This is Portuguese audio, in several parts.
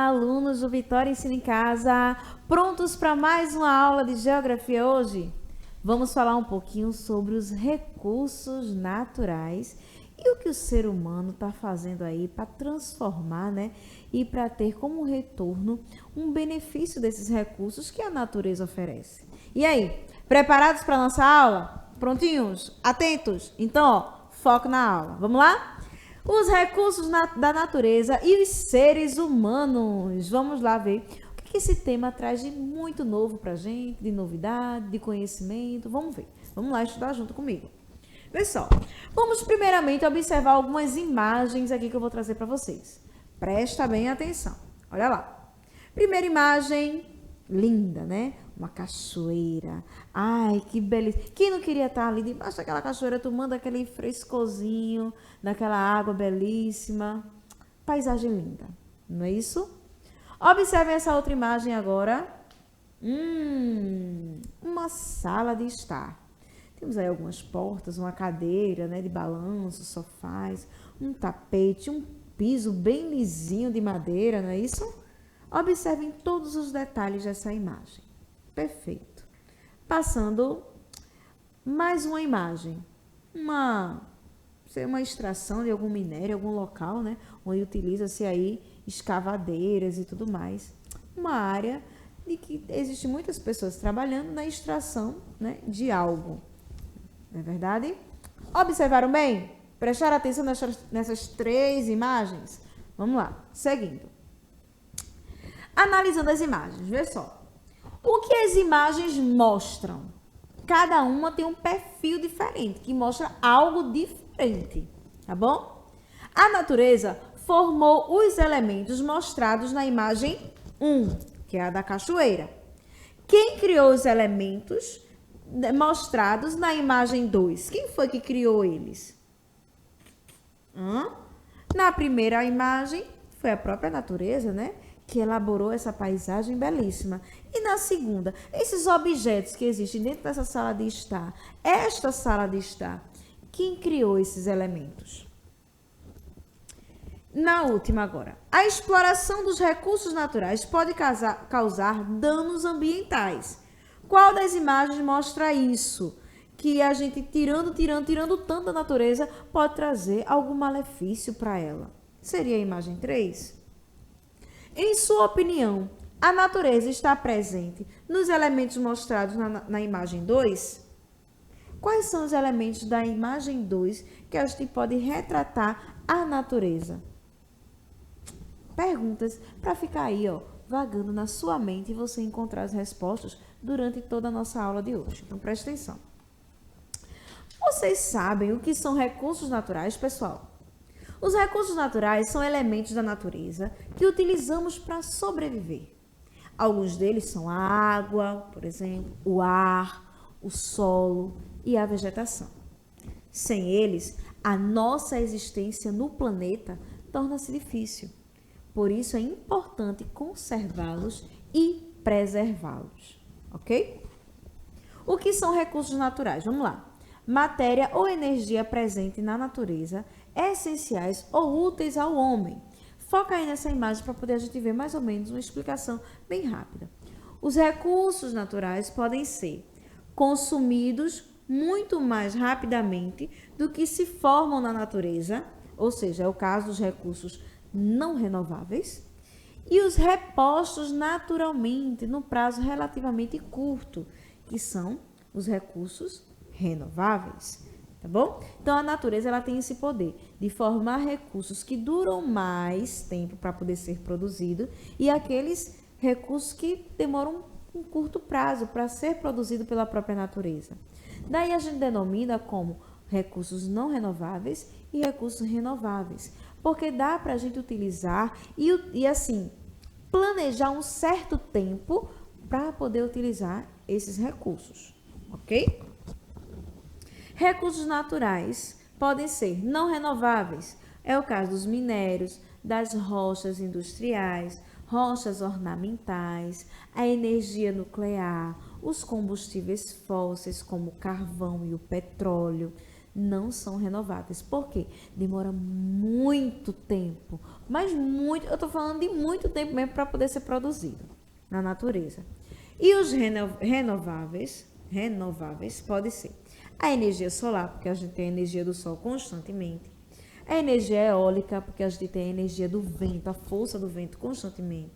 Alunos do Vitória Ensina em Casa, prontos para mais uma aula de geografia hoje? Vamos falar um pouquinho sobre os recursos naturais e o que o ser humano está fazendo aí para transformar, né? E para ter como retorno um benefício desses recursos que a natureza oferece. E aí, preparados para a nossa aula? Prontinhos? Atentos? Então, ó, foco na aula. Vamos lá? Os recursos da natureza e os seres humanos. Vamos lá ver o que esse tema traz de muito novo pra gente, de novidade, de conhecimento. Vamos ver. Vamos lá estudar junto comigo. Pessoal, vamos primeiramente observar algumas imagens aqui que eu vou trazer para vocês. Presta bem atenção. Olha lá. Primeira imagem, linda, né? Uma cachoeira. Ai, que beleza. Quem não queria estar ali debaixo daquela cachoeira tomando aquele frescozinho, daquela água belíssima? Paisagem linda, não é isso? Observem essa outra imagem agora. Uma sala de estar. Temos aí algumas portas, uma cadeira, né, de balanço, sofás, um tapete, um piso bem lisinho de madeira, não é isso? Observem todos os detalhes dessa imagem. Perfeito. Passando mais uma imagem. Uma extração de algum minério, algum local, né? Onde utiliza-se aí escavadeiras e tudo mais. Uma área de que existem muitas pessoas trabalhando na extração, né, de algo. Não é verdade? Observaram bem? Prestaram atenção nessas três imagens? Vamos lá, seguindo. Analisando as imagens, vê só. O que as imagens mostram? Cada uma tem um perfil diferente, que mostra algo diferente, tá bom? A natureza formou os elementos mostrados na imagem 1, que é a da cachoeira. Quem criou os elementos mostrados na imagem 2? Quem foi que criou eles? Na primeira imagem, foi a própria natureza, né? Que elaborou essa paisagem belíssima. E na segunda, esses objetos que existem dentro dessa sala de estar, esta sala de estar, quem criou esses elementos? Na última agora, a exploração dos recursos naturais pode causar danos ambientais. Qual das imagens mostra isso? Que a gente tirando tanto da natureza pode trazer algum malefício para ela. Seria a imagem 3? Em sua opinião, a natureza está presente nos elementos mostrados na imagem 2? Quais são os elementos da imagem 2 que a gente pode retratar a natureza? Perguntas para ficar aí, ó, vagando na sua mente e você encontrar as respostas durante toda a nossa aula de hoje. Então, preste atenção. Vocês sabem o que são recursos naturais, pessoal? Os recursos naturais são elementos da natureza que utilizamos para sobreviver. Alguns deles são a água, por exemplo, o ar, o solo e a vegetação. Sem eles, a nossa existência no planeta torna-se difícil. Por isso é importante conservá-los e preservá-los, ok? O que são recursos naturais? Vamos lá. Matéria ou energia presente na natureza, essenciais ou úteis ao homem. Foca aí nessa imagem para poder a gente ver mais ou menos uma explicação bem rápida. Os recursos naturais podem ser consumidos muito mais rapidamente do que se formam na natureza, ou seja, é o caso dos recursos não renováveis, e os repostos naturalmente no prazo relativamente curto, que são os recursos renováveis, tá bom? Então a natureza ela tem esse poder de formar recursos que duram mais tempo para poder ser produzido e aqueles recursos que demoram um curto prazo para ser produzido pela própria natureza. Daí a gente denomina como recursos não renováveis e recursos renováveis, porque dá para a gente utilizar e assim planejar um certo tempo para poder utilizar esses recursos, ok? Recursos naturais podem ser não renováveis. É o caso dos minérios, das rochas industriais, rochas ornamentais, a energia nuclear, os combustíveis fósseis como o carvão e o petróleo. não são renováveis. Por quê? Demora muito tempo, mas muito, eu estou falando de muito tempo mesmo para poder ser produzido na natureza. E os renováveis pode ser a energia solar, porque a gente tem a energia do sol constantemente. A energia eólica, porque a gente tem a energia do vento, a força do vento constantemente.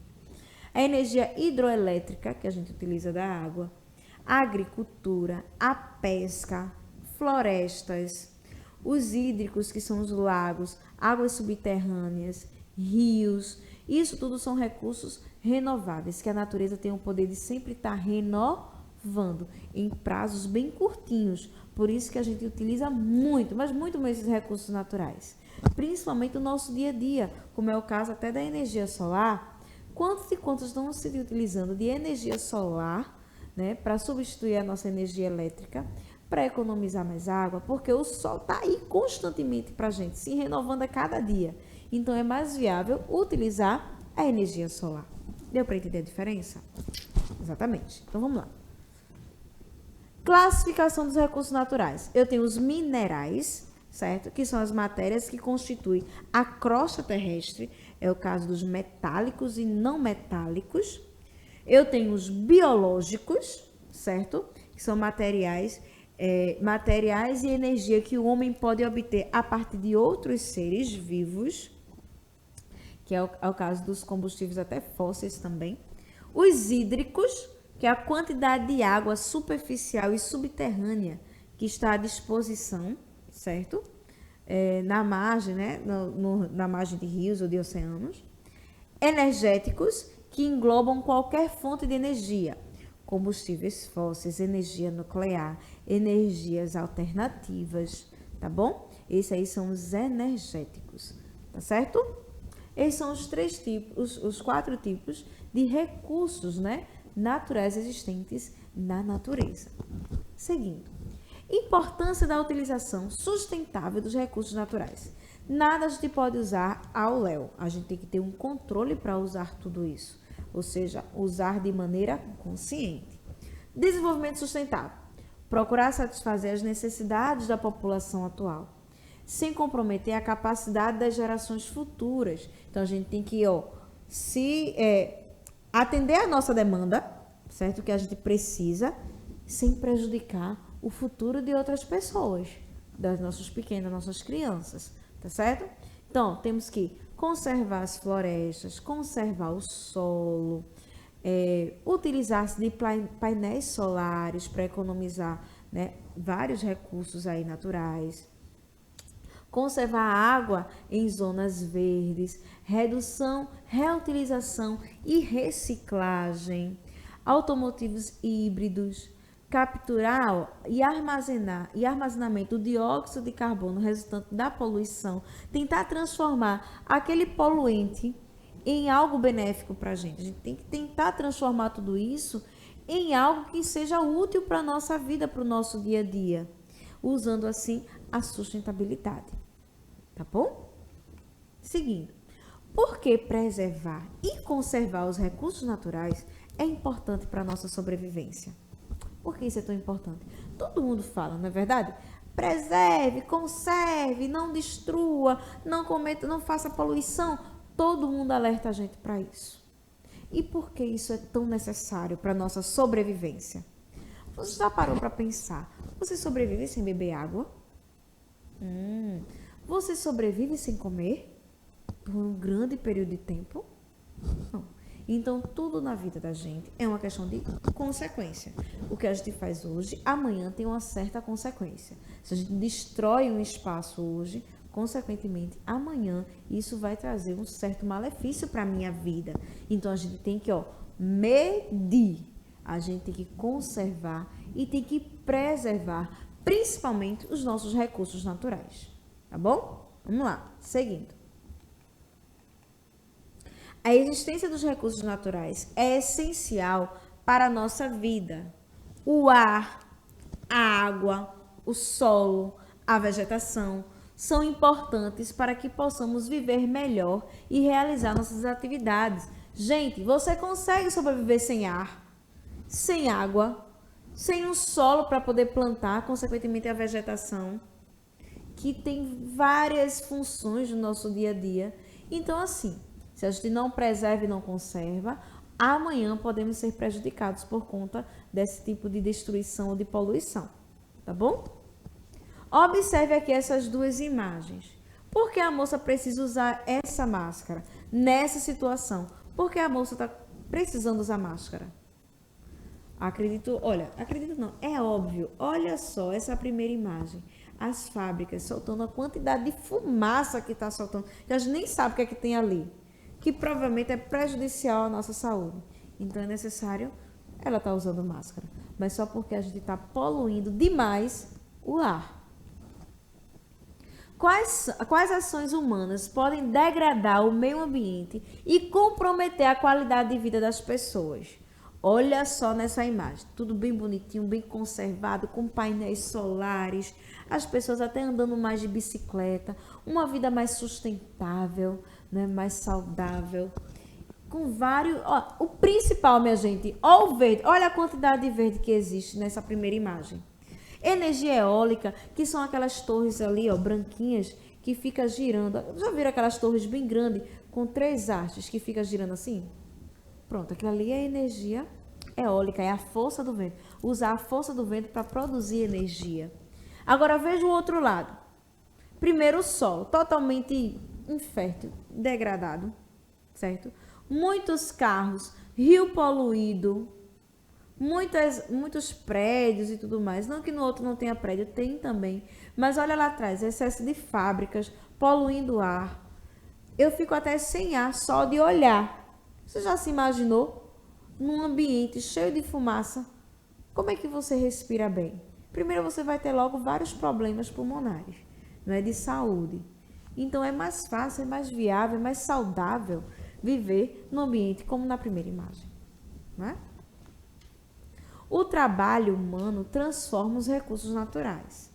A energia hidroelétrica, que a gente utiliza da água. A agricultura, a pesca, florestas, os hídricos, que são os lagos, águas subterrâneas, rios. Isso tudo são recursos renováveis, que a natureza tem o poder de sempre estar renovando em prazos bem curtinhos. Por isso que a gente utiliza muito, mas muito mais esses recursos naturais. Principalmente no nosso dia a dia, como é o caso até da energia solar. Quantos e quantos estão se utilizando de energia solar, né, para substituir a nossa energia elétrica, para economizar mais água, porque o sol está aí constantemente para a gente, se renovando a cada dia. Então, é mais viável utilizar a energia solar. Deu para entender a diferença? Exatamente. Então, vamos lá. Classificação dos recursos naturais. Eu tenho os minerais, certo? Que são as matérias que constituem a crosta terrestre. É o caso dos metálicos e não metálicos. Eu tenho os biológicos, certo? Que são materiais e energia que o homem pode obter a partir de outros seres vivos, que é o caso dos combustíveis até fósseis também. Os hídricos, que é a quantidade de água superficial e subterrânea que está à disposição, certo? Na margem, né? Na margem de rios ou de oceanos. Energéticos, que englobam qualquer fonte de energia, combustíveis fósseis, energia nuclear, energias alternativas, tá bom? Esses aí são os energéticos, tá certo? Esses são os 4 tipos de recursos, né, naturais existentes na natureza. Seguindo, importância da utilização sustentável dos recursos naturais. Nada a gente pode usar ao léu, a gente tem que ter um controle para usar tudo isso, ou seja, usar de maneira consciente. Desenvolvimento sustentável. Procurar satisfazer as necessidades da população atual, sem comprometer a capacidade das gerações futuras. Então, a gente tem que atender a nossa demanda, certo? Que a gente precisa, sem prejudicar o futuro de outras pessoas, das nossas pequenas, das nossas crianças, tá certo? Então, temos que conservar as florestas, conservar o solo, utilizar-se de painéis solares para economizar, né, vários recursos aí naturais, conservar a água em zonas verdes, redução, reutilização e reciclagem, automotivos híbridos, capturar e armazenamento do dióxido de carbono resultante da poluição, tentar transformar aquele poluente em algo benéfico para a gente. A gente tem que tentar transformar tudo isso em algo que seja útil para a nossa vida, para o nosso dia a dia, usando assim a sustentabilidade. Tá bom? Seguindo. Por que preservar e conservar os recursos naturais é importante para a nossa sobrevivência? Por que isso é tão importante? Todo mundo fala, não é verdade? Preserve, conserve, não destrua, não cometa, não faça poluição. Todo mundo alerta a gente para isso. E por que isso é tão necessário para a nossa sobrevivência? Você já parou para pensar? Você sobrevive sem beber água? Você sobrevive sem comer? Por um grande período de tempo? Não. Então, tudo na vida da gente é uma questão de consequência. O que a gente faz hoje, amanhã tem uma certa consequência. Se a gente destrói um espaço hoje, consequentemente, amanhã isso vai trazer um certo malefício para a minha vida. Então, a gente tem que medir, a gente tem que conservar e tem que preservar, principalmente os nossos recursos naturais. Tá bom? Vamos lá, seguindo. A existência dos recursos naturais é essencial para a nossa vida. O ar, a água, o solo, a vegetação são importantes para que possamos viver melhor e realizar nossas atividades. Gente, você consegue sobreviver sem ar, sem água, sem um solo para poder plantar, consequentemente a vegetação? que tem várias funções no nosso dia a dia. Então, assim, se a gente não preserva e não conserva, amanhã podemos ser prejudicados por conta desse tipo de destruição ou de poluição, tá bom? Observe aqui essas duas imagens. Por que a moça precisa usar essa máscara nessa situação? Por que a moça está precisando usar máscara? Acredito não, é óbvio. Olha só essa primeira imagem. As fábricas soltando a quantidade de fumaça que está soltando, que a gente nem sabe o que é que tem ali, que provavelmente é prejudicial à nossa saúde. Então é necessário ela estar usando máscara, mas só porque a gente está poluindo demais o ar. Quais ações humanas podem degradar o meio ambiente e comprometer a qualidade de vida das pessoas? Olha só nessa imagem, tudo bem bonitinho, bem conservado, com painéis solares, as pessoas até andando mais de bicicleta, uma vida mais sustentável, né, mais saudável, com vários... Ó, o principal, minha gente, ó o verde, olha a quantidade de verde que existe nessa primeira imagem. Energia eólica, que são aquelas torres ali, ó, branquinhas, que fica girando. Já viram aquelas torres bem grandes, com 3 hastes, que fica girando assim? Pronto, aquilo ali é energia eólica, é a força do vento. Usar a força do vento para produzir energia. Agora, veja o outro lado. Primeiro, o solo, totalmente infértil, degradado, certo? Muitos carros, rio poluído, muitos prédios e tudo mais. Não que no outro não tenha prédio, tem também. Mas olha lá atrás, excesso de fábricas, poluindo o ar. Eu fico até sem ar só de olhar. Você já se imaginou num ambiente cheio de fumaça? Como é que você respira bem? Primeiro você vai ter logo vários problemas pulmonares, não é, de saúde. Então é mais fácil, é mais viável, é mais saudável viver num ambiente como na primeira imagem, não é? O trabalho humano transforma os recursos naturais.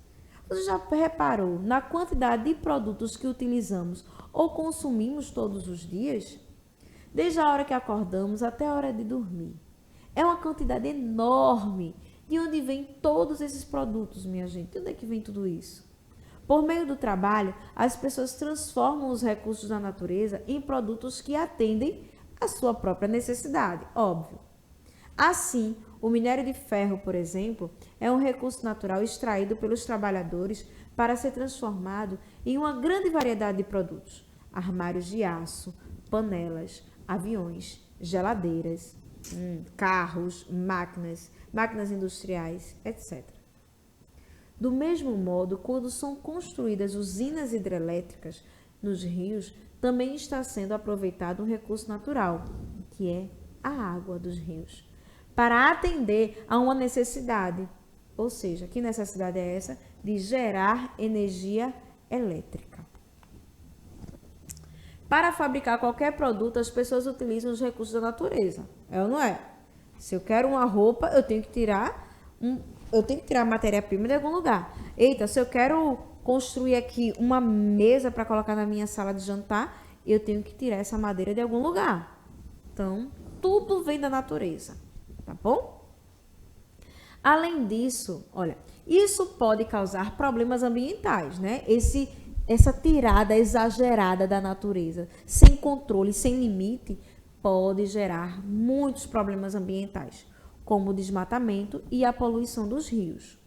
Você já reparou na quantidade de produtos que utilizamos ou consumimos todos os dias? Desde a hora que acordamos até a hora de dormir. É uma quantidade enorme. De onde vêm todos esses produtos, minha gente? De onde é que vem tudo isso? Por meio do trabalho, as pessoas transformam os recursos da natureza em produtos que atendem à sua própria necessidade, óbvio. Assim, o minério de ferro, por exemplo, é um recurso natural extraído pelos trabalhadores para ser transformado em uma grande variedade de produtos. Armários de aço, panelas, aviões, geladeiras, carros, máquinas industriais, etc. Do mesmo modo, quando são construídas usinas hidrelétricas nos rios, também está sendo aproveitado um recurso natural, que é a água dos rios, para atender a uma necessidade. Ou seja, que necessidade é essa? De gerar energia elétrica. Para fabricar qualquer produto, as pessoas utilizam os recursos da natureza. É ou não é? Se eu quero uma roupa, eu tenho que tirar a matéria-prima de algum lugar. Eita, se eu quero construir aqui uma mesa para colocar na minha sala de jantar, eu tenho que tirar essa madeira de algum lugar. Então, tudo vem da natureza, tá bom? Além disso, olha, isso pode causar problemas ambientais, né? Essa tirada exagerada da natureza, sem controle, sem limite, pode gerar muitos problemas ambientais, como o desmatamento e a poluição dos rios.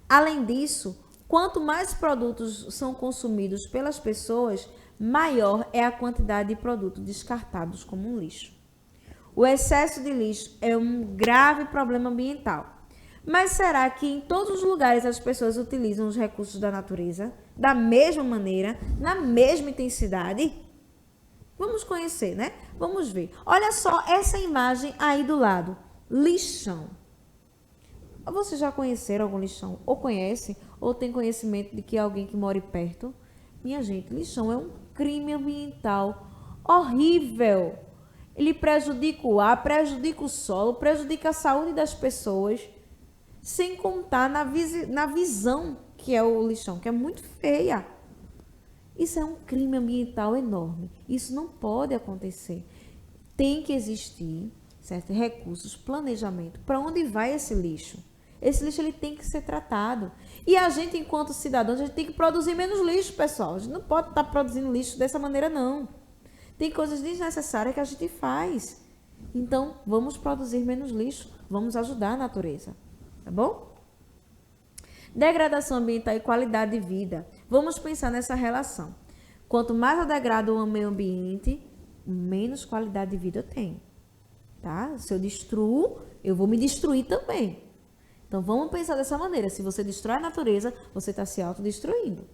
Além disso, quanto mais produtos são consumidos pelas pessoas, maior é a quantidade de produtos descartados como um lixo. O excesso de lixo é um grave problema ambiental. Mas será que em todos os lugares as pessoas utilizam os recursos da natureza da mesma maneira, na mesma intensidade? Vamos conhecer, né? Vamos ver. Olha só essa imagem aí do lado. Lixão. Vocês já conheceram algum lixão? Ou conhecem? Ou tem conhecimento de que alguém que mora perto? Minha gente, lixão é um crime ambiental horrível. Ele prejudica o ar, prejudica o solo, prejudica a saúde das pessoas. Sem contar na visão que é o lixão, que é muito feia. Isso é um crime ambiental enorme. Isso não pode acontecer. Tem que existir, certo? Recursos, planejamento. Para onde vai esse lixo? Esse lixo ele tem que ser tratado. E a gente, enquanto cidadãos, a gente tem que produzir menos lixo, pessoal. A gente não pode estar produzindo lixo dessa maneira, não. Tem coisas desnecessárias que a gente faz. Então, vamos produzir menos lixo. Vamos ajudar a natureza. Tá bom? Degradação ambiental e qualidade de vida. Vamos pensar nessa relação. Quanto mais eu degrado o meio ambiente, menos qualidade de vida eu tenho. Tá? Se eu destruo, eu vou me destruir também. Então, vamos pensar dessa maneira. Se você destrói a natureza, você está se autodestruindo.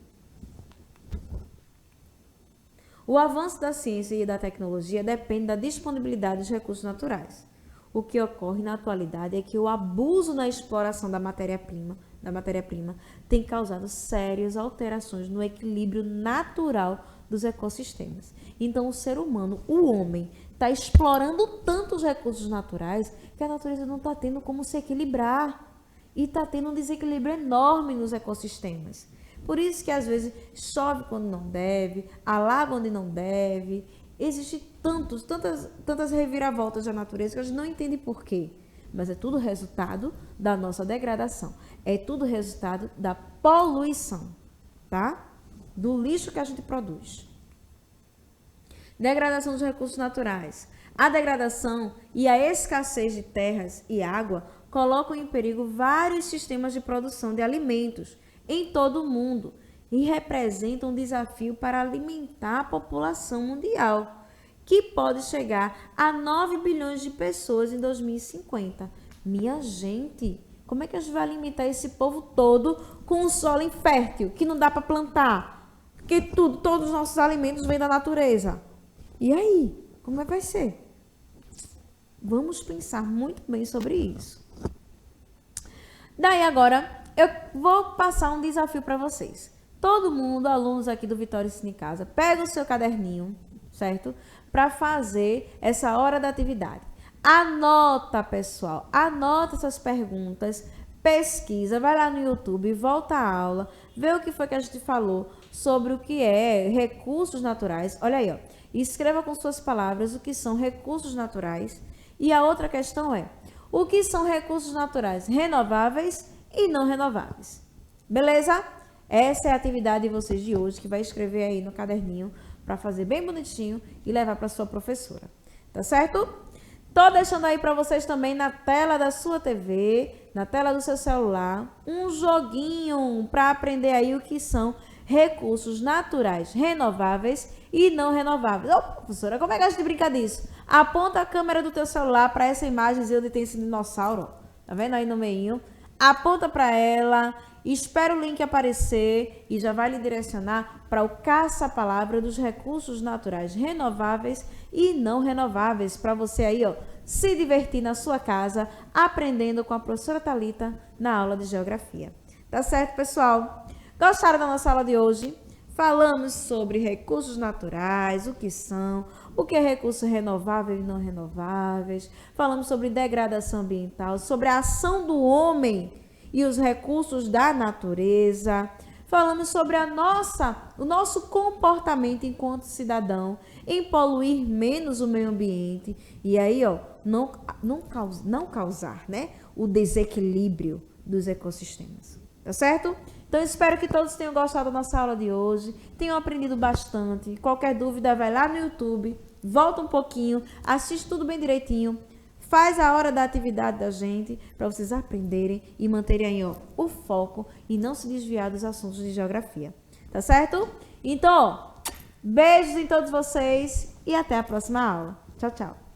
O avanço da ciência e da tecnologia depende da disponibilidade dos recursos naturais. O que ocorre na atualidade é que o abuso na exploração da matéria-prima tem causado sérias alterações no equilíbrio natural dos ecossistemas. Então, o ser humano, o homem, está explorando tanto os recursos naturais que a natureza não está tendo como se equilibrar. E está tendo um desequilíbrio enorme nos ecossistemas. Por isso que às vezes chove quando não deve, alaga onde não deve. Existem tantas reviravoltas da natureza que a gente não entende por quê. Mas é tudo resultado da nossa degradação. É tudo resultado da poluição, tá? Do lixo que a gente produz. Degradação dos recursos naturais. A degradação e a escassez de terras e água colocam em perigo vários sistemas de produção de alimentos em todo o mundo e representam um desafio para alimentar a população mundial, que pode chegar a 9 bilhões de pessoas em 2050. Minha gente, como é que a gente vai alimentar esse povo todo com um solo infértil, que não dá para plantar? Porque todos os nossos alimentos vêm da natureza. E aí, como é que vai ser? Vamos pensar muito bem sobre isso. Daí agora, eu vou passar um desafio para vocês. Todo mundo, alunos aqui do Vitória Ensina em Casa, pega o seu caderninho, certo? Para fazer essa hora da atividade. Anota, pessoal. Anota essas perguntas, pesquisa, vai lá no YouTube, volta à aula, vê o que foi que a gente falou sobre o que é recursos naturais. Olha aí, ó. Escreva com suas palavras o que são recursos naturais. E a outra questão é: o que são recursos naturais renováveis e não renováveis? Beleza? Essa é a atividade de vocês de hoje, que vai escrever aí no caderninho para fazer bem bonitinho e levar para sua professora. Tá certo? Tô deixando aí para vocês também na tela da sua TV, na tela do seu celular, um joguinho para aprender aí o que são recursos naturais renováveis e não renováveis. Ô, professora, como é que a gente brinca disso? Aponta a câmera do teu celular para essa imagem onde tem esse dinossauro, ó. Tá vendo aí no meio? Aponta para ela, espera o link aparecer e já vai lhe direcionar para o caça-palavra dos recursos naturais renováveis e não renováveis, para você aí, ó, se divertir na sua casa, aprendendo com a professora Thalita na aula de geografia. Tá certo, pessoal? Gostaram da nossa aula de hoje? Falamos sobre recursos naturais, o que são, o que é recursos renováveis e não renováveis. Falamos sobre degradação ambiental, sobre a ação do homem e os recursos da natureza. Falamos sobre o nosso comportamento enquanto cidadão em poluir menos o meio ambiente e aí, ó, não causar, né, o desequilíbrio dos ecossistemas. Tá certo? Então, espero que todos tenham gostado da nossa aula de hoje, tenham aprendido bastante. Qualquer dúvida, vai lá no YouTube, volta um pouquinho, assiste tudo bem direitinho, faz a hora da atividade da gente, para vocês aprenderem e manterem aí, ó, o foco e não se desviar dos assuntos de geografia. Tá certo? Então, beijos em todos vocês e até a próxima aula. Tchau, tchau.